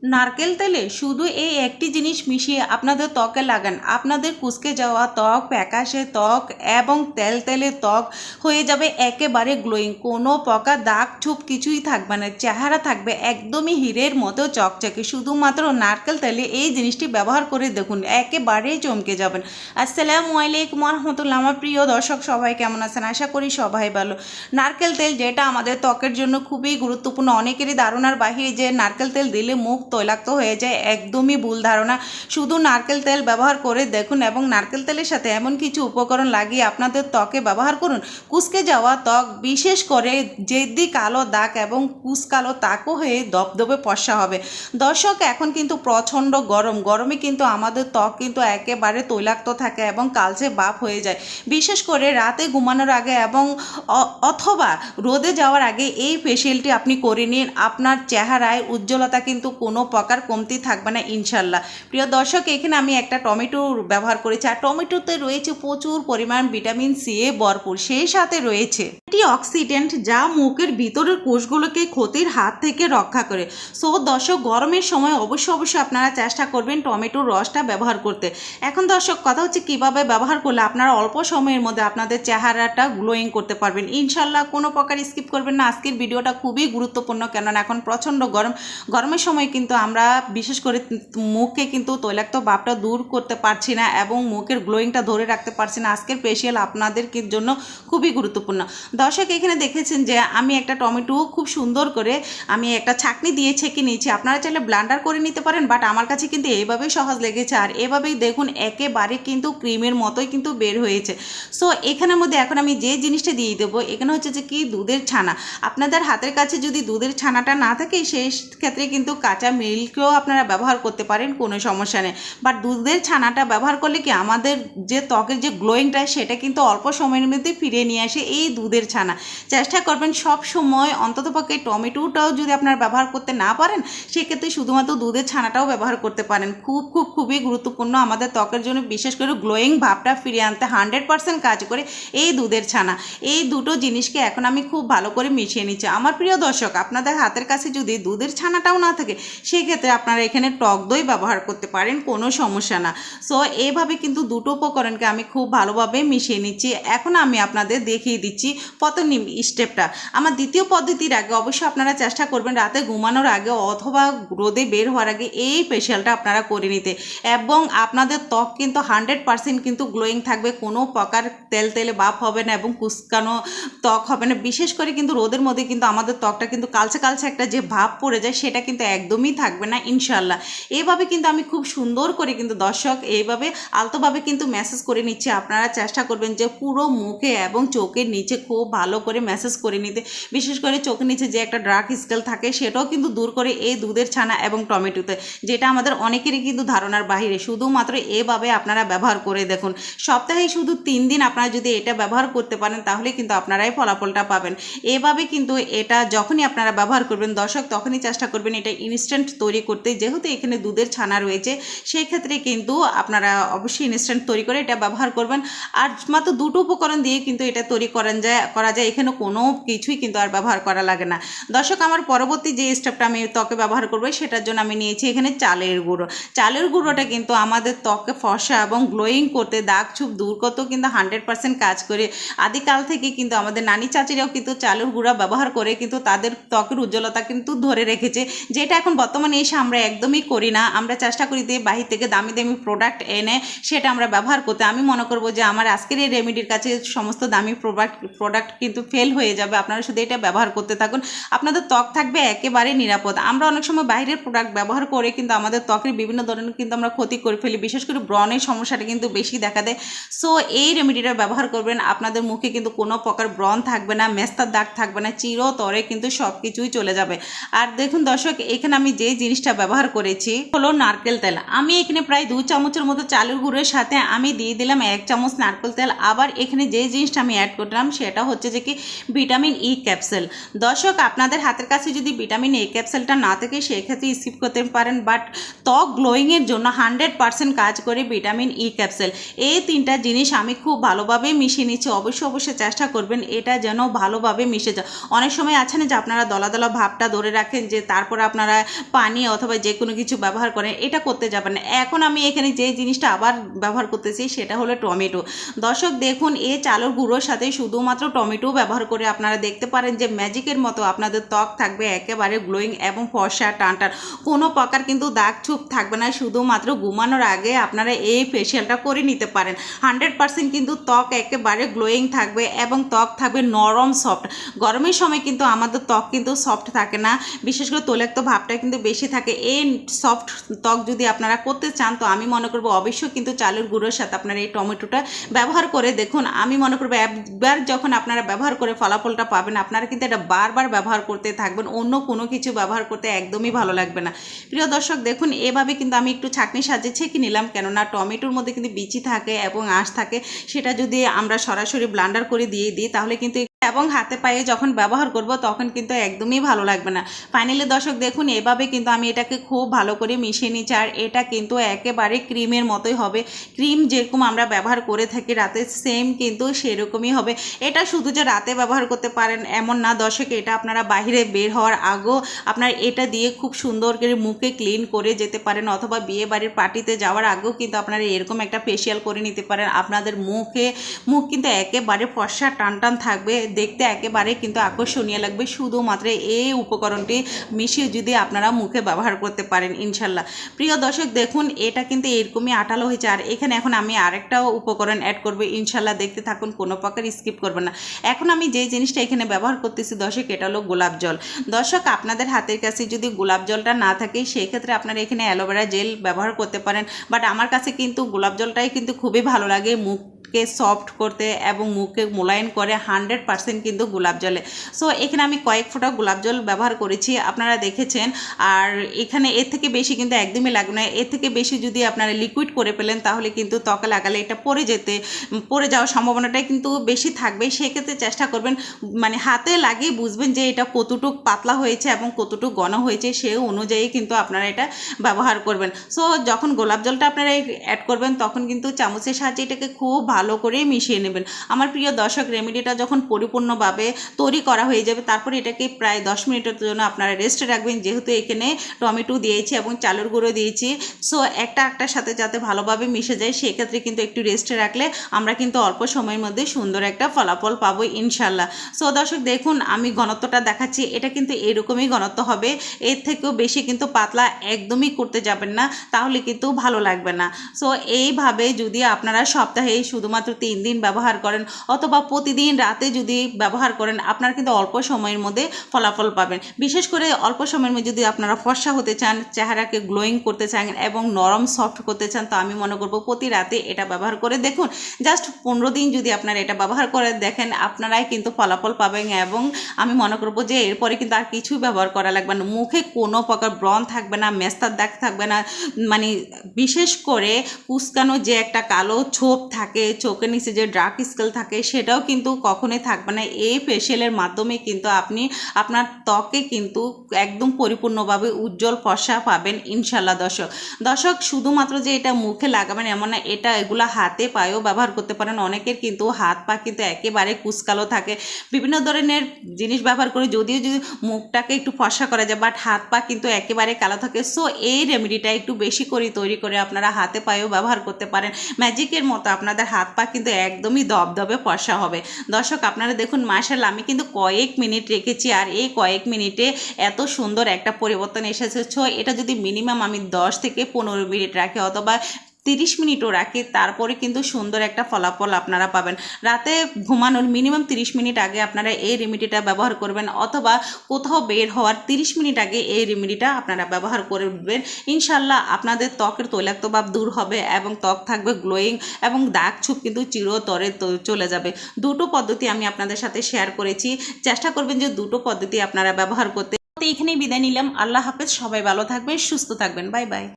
নারকেল তেলে শুধু এই একটি জিনিস মিশিয়ে আপনাদের ত্বকে লাগান, আপনাদের কুঁচকে যাওয়া ত্বক, প্যাকাশে ত্বক এবং তেলে ত্বক হয়ে যাবে একেবারে গ্লোয়িং। কোনো প্রকার দাগ ছোপ কিছুই থাকবে না, চেহারা থাকবে একদমই হীরের মতো চকচকে। শুধুমাত্র নারকেল তেলে এই জিনিসটি ব্যবহার করে দেখুন, একেবারেই চমকে যাবেন। আসসালামু আলাইকুম রহমতুল্লাহ। আমার প্রিয় দর্শক সবাই কেমন আছেন? আশা করি সবাই ভালো। নারকেল তেল যেটা আমাদের ত্বকের জন্য খুবই গুরুত্বপূর্ণ, অনেকেরই ধারণার বাহিরে যে নারকেল তেল দিলে মুখ তৈলাক্ত হয়ে যায়, একদমই ভুল ধারণা। শুধু নারকেল তেল ব্যবহার করে দেখুন এবং নারকেল তেলের সাথে এমন কিছু উপকরণ লাগিয়ে আপনাদের ত্বকে ব্যবহার করুন। কুঁচকে যাওয়া ত্বক, বিশেষ করে জেদি কালো দাগ এবং কুচকালো তাকও হয়ে দপদপে ফর্সা হবে। দর্শক, এখন কিন্তু প্রচণ্ড গরমে কিন্তু আমাদের ত্বক কিন্তু একেবারে তৈলাক্ত থাকে এবং কালচে ভাব হয়ে যায়। বিশেষ করে রাতে ঘুমানোর আগে এবং অথবা রোদে যাওয়ার আগে এই ফেসিয়ালটি আপনি করে নিন, আপনার চেহারায় উজ্জ্বলতা কিন্তু কোনো প্রকার কমতি থাকবে না ইনশাল্লাহ। প্রিয় দর্শক, এখানে আমি একটা টমেটো ব্যবহার করেছি, আর টমেটোতে রয়েছে প্রচুর পরিমাণ ভিটামিন সি এ ভরপুর, সেই সাথে রয়েছে অ্যান্টিঅক্সিডেন্ট যা মুখের ভিতরের কোষগুলোকে ক্ষতির হাত থেকে রক্ষা করে। সো দর্শক, গরমের সময় অবশ্যই আপনারা চেষ্টা করবেন টমেটোর রসটা ব্যবহার করতে। এখন দর্শক, কথা হচ্ছে কিভাবে ব্যবহার করলে আপনারা অল্প সময়ের মধ্যে আপনাদের চেহারাটা গ্লোয়িং করতে পারবেন ইনশাল্লাহ। কোনো প্রকার স্কিপ করবেন না, আজকের ভিডিওটা খুবই গুরুত্বপূর্ণ, কেননা এখন প্রচণ্ড গরমের সময় কিন্তু আমরা বিশেষ করে মুখে কিন্তু তৈলাক্ত ভাবটা দূর করতে পারছি না এবং মুখের গ্লোয়িংটা ধরে রাখতে পারছি না। আজকের ফেসিয়াল আপনাদের জন্য খুবই গুরুত্বপূর্ণ। দর্শক, এখানে দেখেছেন যে আমি একটা টমেটো খুব সুন্দর করে আমি একটা ছাঁকনি দিয়ে ছেঁকে নিয়েছি। আপনারা চাইলে ব্লান্ডার করে নিতে পারেন, বাট আমার কাছে কিন্তু এইভাবেই সহজ লেগেছে। আর এভাবেই দেখুন একেবারে কিন্তু ক্রিমের মতোই কিন্তু বের হয়েছে। সো এখানের মধ্যে এখন আমি যে জিনিসটা দিয়ে দেবো, এখানে হচ্ছে যে কি দুধের ছানা। আপনাদের হাতের কাছে যদি দুধের ছানাটা না থাকে, সেই ক্ষেত্রে কিন্তু কাঁচা মিল্কও আপনারা ব্যবহার করতে পারেন, কোনো সমস্যা নেই। বাট দুধের ছানাটা ব্যবহার করলে কি আমাদের যে ত্বকের যে গ্লোয়িংটা সেটা কিন্তু অল্প সময়ের মধ্যে ফিরিয়ে নিয়ে আসে এই দুধের ছানা। চেষ্টা করবেন সব সময় অন্ততপক্ষে টমেটোটাও যদি আপনারা ব্যবহার করতে না পারেন, সেক্ষেত্রে শুধুমাত্র দুধের ছানাটাও ব্যবহার করতে পারেন। খুবই গুরুত্বপূর্ণ আমাদের ত্বকের জন্য, বিশেষ করে গ্লোয়িং ভাবটা ফিরিয়ে আনতে 100% কাজ করে এই দুধের ছানা। এই দুটো জিনিসকে এখন আমি খুব ভালো করে মিশিয়ে নিচ্ছি। আমার প্রিয় দর্শক, আপনাদের হাতের কাছে যদি দুধের ছানাটাও না থাকে, সেক্ষেত্রে আপনারা এখানে টক দই ব্যবহার করতে পারেন, কোনো সমস্যা না। সো এইভাবে কিন্তু দুটো উপকরণকে আমি খুব ভালোভাবে মিশিয়ে নিচ্ছি। এখন আমি আপনাদের দেখিয়ে দিচ্ছি প্রথম স্টেপটা। আমার দ্বিতীয় পদ্ধতির আগে অবশ্যই আপনারা চেষ্টা করবেন রাতে ঘুমানোর আগে অথবা রোদে বের হওয়ার আগে এই ফেশিয়ালটা আপনারা করে নিতে, এবং আপনাদের ত্বক কিন্তু 100% কিন্তু গ্লোয়িং থাকবে, কোনো প্রকার তেলে ভাব হবে না এবং কুচকানো ত্বক হবে না। বিশেষ করে কিন্তু রোদের মধ্যে কিন্তু আমাদের ত্বকটা কিন্তু কালচে একটা যে ভাব পড়ে যায়, সেটা কিন্তু একদমই থাকবে না ইনশাল্লাহ। এইভাবে কিন্তু আমি খুব সুন্দর করে কিন্তু দর্শক এইভাবে আলতোভাবে কিন্তু ম্যাসেজ করে নিচ্ছি। আপনারা চেষ্টা করবেন যে পুরো মুখে এবং চোখের নিচে খুব ভালো করে ম্যাসেজ করে নিতে। বিশেষ করে চোখের নিচে যে একটা ডার্ক স্কেল থাকে, সেটাও কিন্তু দূর করে এই দুধের ছানা এবং টমেটোতে, যেটা আমাদের অনেকেরই কিন্তু ধারণার বাহিরে। শুধুমাত্র এভাবে আপনারা ব্যবহার করে দেখুন। সপ্তাহে শুধু 3 দিন আপনারা যদি এটা ব্যবহার করতে পারেন, তাহলে কিন্তু আপনারাই ফলাফলটা পাবেন। এভাবে কিন্তু এটা যখনই আপনারা ব্যবহার করবেন দর্শক, তখনই চেষ্টা করবেন এটা ইনস্ট্যান্ট তৈরি করতে। যেহেতু এখানে দুধের ছানা রয়েছে, সেই ক্ষেত্রে কিন্তু আপনারা অবশ্যই ইনস্ট্যান্ট তৈরি করে এটা ব্যবহার করবেন। আর মাত্র দুটো উপকরণ দিয়ে কিন্তু এটা তৈরি করা যায়। এখানে কোনো কিছুই কিন্তু আর ব্যবহার করা লাগে না। দর্শক, আমার পরবর্তী যে স্টেপটা আমি ত্বকে ব্যবহার করবো, সেটার জন্য আমি নিয়েছি এখানে চালের গুঁড়ো। চালের গুঁড়োটা কিন্তু আমাদের ত্বকে ফর্সা এবং গ্লোয়িং করতে, দাগ ছোপ দূর করতেও কিন্তু 100% কাজ করে। আদিকাল থেকে কিন্তু আমাদের নানি চাচিরাও কিন্তু চালের গুঁড়া ব্যবহার করে কিন্তু তাদের ত্বকের উজ্জ্বলতা কিন্তু ধরে রেখেছে, যেটা এখন বর্তমানে এসে আমরা একদমই করি না। আমরা চেষ্টা করি যে বাহির থেকে দামি প্রোডাক্ট এনে সেটা আমরা ব্যবহার করতে। আমি মনে করবো যে আমার আজকের এই রেমেডির কাছে সমস্ত দামি প্রোডাক্ট কিন্তু ফেল হয়ে যাবে। আপনারা শুধু এটা ব্যবহার করতে থাকুন, আপনাদের ত্বক থাকবে একেবারে নিরাপদ। আমরা অনেক সময় বাইরের প্রোডাক্ট ব্যবহার করে কিন্তু আমাদের ত্বকের বিভিন্ন ধরনের কিন্তু আমরা ক্ষতি করে ফেলি, বিশেষ করে ব্রণের সমস্যাটা কিন্তু বেশি দেখা দেয়। সো এই রেমেডিটা ব্যবহার করবেন, আপনাদের মুখে কিন্তু কোনো প্রকার ব্রণ থাকবে না, মেস্তার দাগ থাকবে না, চিরতরে কিন্তু সব কিছুই চলে যাবে। আর দেখুন দর্শক, এখানে আমি যে জিনিসটা ব্যবহার করেছি হলো নারকেল তেল। আমি এখানে প্রায় 2 চামচের মতো চালের গুঁড়োর সাথে আমি দিয়ে দিলাম 1 চামচ নারকেল তেল। আবার এখানে যে জিনিসটা আমি অ্যাড করলাম সেটা হচ্ছে যে কি ভিটামিন ই ক্যাপসুল। দর্শক আপনাদের হাতের কাছে যদি ভিটামিন ই ক্যাপসুলটা না থাকে সেক্ষেত্রে স্কিপ করতে পারেন, বাট ত্বক গ্লোয়িংয়ের জন্য 100% কাজ করে ভিটামিন ই ক্যাপসুল। এই তিনটা জিনিস আমি খুব ভালোভাবে মিশিয়ে নিচ্ছি। অবশ্যই চেষ্টা করবেন এটা যেন ভালোভাবে মিশে যায়। অনেক সময় আছে না যে আপনারা দলা দলা ভাবটা ধরে রাখেন, যে তারপর আপনারা পানি অথবা যে কোনো কিছু ব্যবহার করেন, এটা করতে যাবেন না। এখন আমি এখানে যে জিনিসটা আবার ব্যবহার করতেছি সেটা হলো টমেটো। দর্শক দেখুন, এই চালের গুঁড়োর সাথে শুধুমাত্র টমেটো ব্যবহার করে আপনারা দেখতে পারেন যে ম্যাজিকের মতো আপনাদের ত্বক থাকবে একেবারে গ্লোয়িং এবং ফর্সা টানটান। কোনো প্রকার কিন্তু দাগ ছোপ থাকবে না। শুধুমাত্র ঘুমানোর আগে আপনারা এই ফেসিয়ালটা করে নিতে পারেন। 100% কিন্তু ত্বক একেবারে গ্লোয়িং থাকবে এবং ত্বক থাকবে নরম সফট। গরমের সময় কিন্তু আমাদের ত্বক কিন্তু সফট থাকে না, বিশেষ করে তৈলাক্ত ভাবটা কিন্তু বেশি থাকে। এই সফট ত্বক যদি আপনারা করতে চান তো আমি মনে করবো অবশ্যই কিন্তু চালের গুঁড়োর সাথে আপনারা এই টমেটোটা ব্যবহার করে দেখুন। আমি মনে করবো একবার যখন আপনারা ব্যবহার করে ফলাফলটা পাবেন, আপনারা কিন্তু এটা বারবার ব্যবহার করতে থাকবেন, অন্য কোনো কিছু ব্যবহার করতে একদমই ভালো লাগবে না। প্রিয় দর্শক দেখুন, এভাবে কিন্তু আমি একটু ছাঁকনি সাজিয়ে ছেঁকে নিলাম, কেননা টমেটোর মধ্যে কিন্তু বিচি থাকে এবং আঁশ থাকে। সেটা যদি আমরা সরাসরি ব্লান্ডার করে দিয়ে দিই তাহলে কিন্তু এবং হাতে পায়ে যখন ব্যবহার করব তখন কিন্তু একদমই ভালো লাগবে না। ফাইনালি দর্শক দেখুন, এভাবে কিন্তু আমি এটাকে খুব ভালো করে মিশিয়ে নিচ্ছি। আর এটা কিন্তু একেবারে ক্রিমের মতোই হবে। ক্রিম যেরকম আমরা ব্যবহার করে থাকি রাতে, সেম কিন্তু সেরকমই হবে। এটা শুধু যে রাতে ব্যবহার করতে পারেন এমন না দর্শক, এটা আপনারা বাইরে বের হওয়ার আগেও আপনার এটা দিয়ে খুব সুন্দর করে মুখে ক্লিন করে যেতে পারেন, অথবা বিয়ে বাড়ির পার্টিতে যাওয়ার আগেও কিন্তু আপনারা এরকম একটা ফেসিয়াল করে নিতে পারেন। আপনাদের মুখ কিন্তু একেবারে ফর্সা টান থাকবে, দেখতে একেবারে কিন্তু আকর্ষণীয় লাগবে শুধুমাত্র এই উপকরণটি মিশিয়ে যদি আপনারা মুখে ব্যবহার করতে পারেন ইনশাল্লাহ। প্রিয় দর্শক দেখুন, এটা কিন্তু এরকমই আঠালো হয়েছে। আর এখানে এখন আমি আরেকটাও উপকরণ অ্যাড করবো ইনশাল্লাহ, দেখতে থাকুন, কোনো প্রকার স্কিপ করবেন না। এখন আমি যে জিনিসটা এখানে ব্যবহার করতেছি দর্শক, এটা হলো গোলাপ জল। দর্শক আপনাদের হাতের কাছে যদি গোলাপ জলটা না থাকে সেক্ষেত্রে আপনারা এখানে অ্যালোভেরা জেল ব্যবহার করতে পারেন, বাট আমার কাছে কিন্তু গোলাপ জলটাই কিন্তু খুবই ভালো লাগে মুখকে সফট করতে এবং মুখকে মোলায়েম করে 100% কিন্তু গোলাপ জলে। সো এখানে আমি কয়েক ফোঁটা গোলাপ জল ব্যবহার করেছি, আপনারা দেখেছেন। আর এখানে এর থেকে বেশি কিন্তু একদমই লাগবে না। এর থেকে বেশি যদি আপনারা লিকুইড করে ফেলেন তাহলে কিন্তু ত্বকে লাগালে এটা পড়ে যাওয়ার সম্ভাবনাটাই কিন্তু বেশি থাকবে। সেক্ষেত্রে চেষ্টা করবেন মানে হাতে লাগিয়ে বুঝবেন যে এটা কতটুকু পাতলা হয়েছে এবং কতটুকু ঘন হয়েছে, সেই অনুযায়ী কিন্তু আপনারা এটা ব্যবহার করবেন। সো যখন গোলাপ জলটা আপনারা অ্যাড করবেন তখন কিন্তু চামচের সাহায্যে এটাকে খুব ভালো করে মিশিয়ে নেবেন। আমার প্রিয় দর্শক, রেমেডিটা যখন পরিপূর্ণভাবে তৈরি করা হয়ে যাবে তারপরে এটাকে প্রায় 10 মিনিটের জন্য আপনারা রেস্টে রাখবেন, যেহেতু এখানে টমেটো দিয়েছি এবং চালের গুঁড়ো দিয়েছি। সো একটার সাথে যাতে ভালোভাবে মিশে যায় সেক্ষেত্রে কিন্তু একটু রেস্টে রাখলে আমরা কিন্তু অল্প সময়ের মধ্যে সুন্দর একটা ফলাফল পাবো ইনশাল্লাহ। সো দর্শক দেখুন, আমি ঘনত্বটা দেখাচ্ছি, এটা কিন্তু এরকমই ঘনত্ব হবে। এর থেকেও বেশি কিন্তু পাতলা একদমই করতে যাবেন না, তাহলে কিন্তু ভালো লাগবে না। সো এইভাবে যদি আপনারা সপ্তাহে শুধুমাত্র 3 দিন ব্যবহার করেন অথবা প্রতিদিন রাতে যদি ব্যবহার করেন, আপনারা কিন্তু অল্প সময়ের মধ্যে ফলাফল পাবেন। বিশেষ করে অল্প সময়ের মধ্যে যদি আপনারা ফর্সা হতে চান, চেহারাকে গ্লোয়িং করতে চান এবং নরম সফট করতে চান, তো আমি মনে করবো প্রতি রাতে এটা ব্যবহার করে দেখুন। জাস্ট 15 দিন যদি আপনারা এটা ব্যবহার করে দেখেন, আপনারাই কিন্তু ফলাফল পাবেন এবং আমি মনে করবো যে এরপরে কিন্তু আর কিছুই ব্যবহার করা লাগবে না। মুখে কোনো প্রকার ব্রণ থাকবে না, মেস্তার দাগ থাকবে না, মানে বিশেষ করে কুচকানো যে একটা কালো ছোপ থাকে, চোখের নিচে যে ডার্ক স্কেল থাকে, সেটাও কিন্তু কখনোই থাকবে না। এই ফেসিয়ালের মাধ্যমে কিন্তু আপনি আপনার ত্বকে কিন্তু একদম পরিপূর্ণভাবে উজ্জ্বল ফর্সা পাবেন ইনশাল্লাহ। দর্শক শুধুমাত্র যে এটা মুখে লাগাবেন এমন না, এটা এগুলো হাতে পায়েও ব্যবহার করতে পারেন। অনেকের কিন্তু হাত পা কিন্তু একেবারে কুচকালো থাকে, বিভিন্ন ধরনের জিনিস ব্যবহার করে যদিও যদি মুখটাকে একটু ফর্সা করা যায়, বাট হাত পা কিন্তু একেবারে কালো থাকে। সো এই রেমেডিটা একটু বেশি করে তৈরি করে আপনারা হাতে পায়েও ব্যবহার করতে পারেন। ম্যাজিকের মতো আপনাদের হাত পা কিন্তু একদমই দবদবে ফর্সা হবে। দর্শক আপনারা দেখুন, মাশাআল্লাহ আমি কিন্তু কয়েক মিনিট রেখেছি আর এই কয়েক মিনিটে এত সুন্দর একটা পরিবর্তন এসেছে। এটা যদি মিনিমাম আমি 10 থেকে 15 মিনিট রাখি অথবা 30 মিনিটও রাখি, তারপরে কিন্তু সুন্দর একটা ফলাফল আপনারা পাবেন। রাতে ঘুমানোর মিনিমাম 30 মিনিট আগে আপনারা এই রেমেডিটা ব্যবহার করবেন, অথবা কোথাও বের হওয়ার 30 মিনিট আগে এই রেমেডিটা আপনারা ব্যবহার করবেন। ইনশাল্লাহ আপনাদের ত্বকের তৈলাক্ত ভাব দূর হবে এবং ত্বক থাকবে গ্লোয়িং এবং দাগ ছোপ কিন্তু চিরতরে চলে যাবে। দুটো পদ্ধতি আমি আপনাদের সাথে শেয়ার করেছি, চেষ্টা করবেন যে দুটো পদ্ধতি আপনারা ব্যবহার করতে। এখানেই বিদায় নিলাম, আল্লাহ হাফেজ, সবাই ভালো থাকবেন, সুস্থ থাকবেন, বাই বাই।